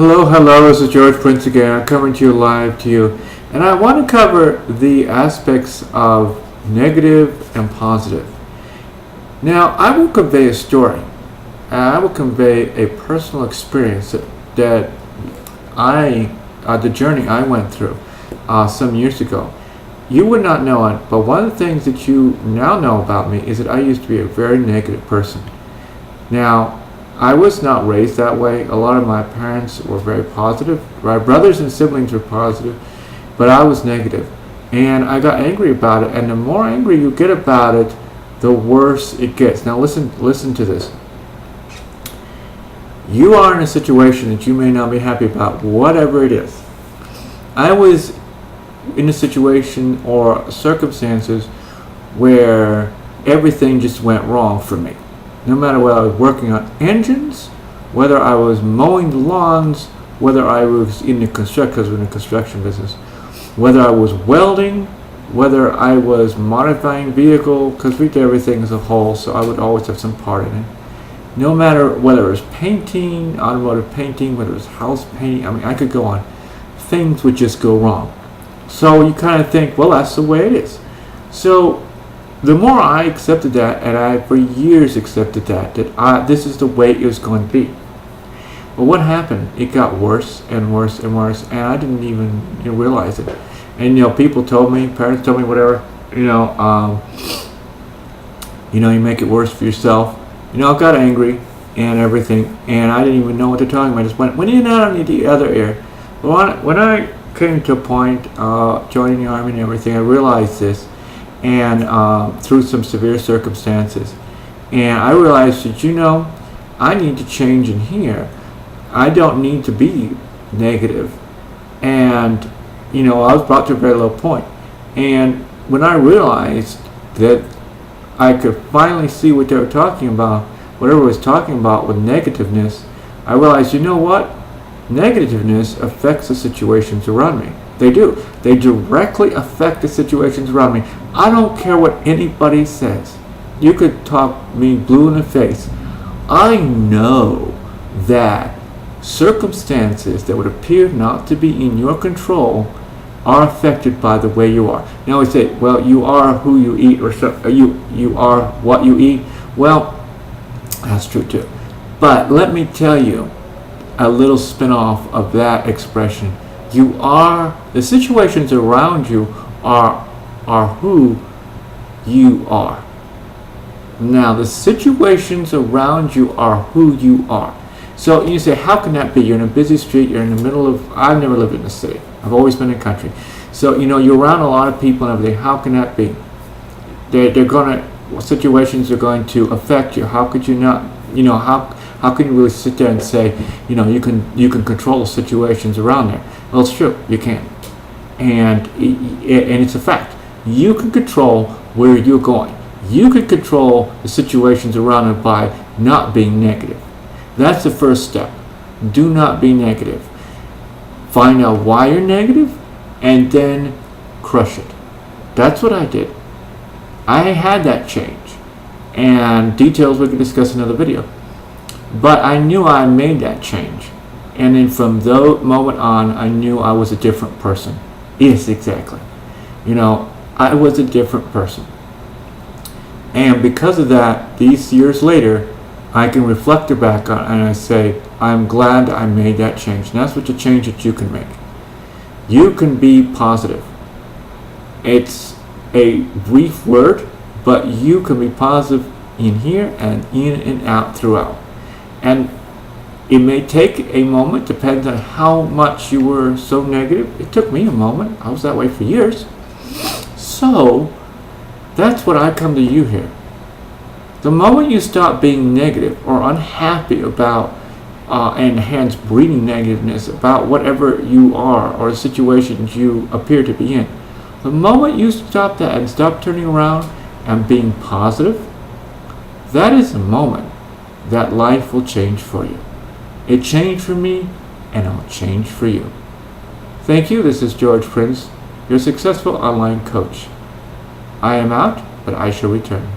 Hello, this is George Prince again. I'm coming to you live to you. And I want to cover the aspects of negative and positive. Now, I will convey a story. I will convey a personal experience that the journey I went through some years ago. You would not know it, but one of the things that you now know about me is that I used to be a very negative person. Now, I was not raised that way. A lot of my parents were very positive. My brothers and siblings were positive, but I was negative. And I got angry about it, and the more angry you get about it, the worse it gets. Now listen to this. You are in a situation that you may not be happy about, whatever it is. I was in a situation or circumstances where everything just went wrong for me. No matter whether I was working on engines, whether I was mowing the lawns, whether I was in the construction, because we're in the construction business, whether I was welding, whether I was modifying vehicle, because we did everything as a whole, so I would always have some part in it. No matter whether it was painting, automotive painting, whether it was house painting, I mean, I could go on. Things would just go wrong. So you kind of think, well, that's the way it is. So the more I accepted that, and I for years accepted that this is the way it was going to be. But what happened? It got worse and worse and worse, and I didn't even realize it. And people told me, parents told me, whatever, you make it worse for yourself. I got angry and everything, and I didn't even know what they're talking about. I just went in and out on the other ear. But when I came to a point, joining the Army and everything, I realized this. And through some severe circumstances, and I realized that I need to change in here. I don't need to be negative, and I was brought to a very low point. And when I realized that I could finally see what they were talking about, whatever was talking about with negativeness, I realized, what? Negativeness affects the situations around me. They do. They directly affect the situations around me. I don't care what anybody says. You could talk me blue in the face. I know that circumstances that would appear not to be in your control are affected by the way you are. Now we say, well, you are who you eat, or you are what you eat. Well, that's true too. But let me tell you a little spin-off of that expression. The situations around you are who you are. Now, the situations around you are who you are. So you say, how can that be? You're in a busy street, you're in the middle of, I've never lived in the city. I've always been in the country. So, you're around a lot of people and everything. How can that be? Situations are going to affect you. How could you not, how can you really sit there and say, you can control the situations around there? Well, it's true, you can. And it's a fact. You can control where you're going. You can control the situations around it by not being negative. That's the first step. Do not be negative. Find out why you're negative and then crush it. That's what I did. I had that change. And details we can discuss in another video. But I knew I made that change. And then from that moment on, I knew I was a different person. Yes, exactly. I was a different person. And because of that, these years later, I can reflect back on and I say, I'm glad I made that change. And that's what the change that you can make. You can be positive. It's a brief word, but you can be positive in here and in and out throughout. And it may take a moment, depends on how much you were so negative. It took me a moment. I was that way for years. So, that's what I come to you here. The moment you stop being negative or unhappy about, and hence breeding negativeness about whatever you are or the situations you appear to be in, the moment you stop that and stop turning around and being positive, that is the moment that life will change for you. It changed for me, and it'll change for you. Thank you. This is George Prince, your successful online coach. I am out, but I shall return.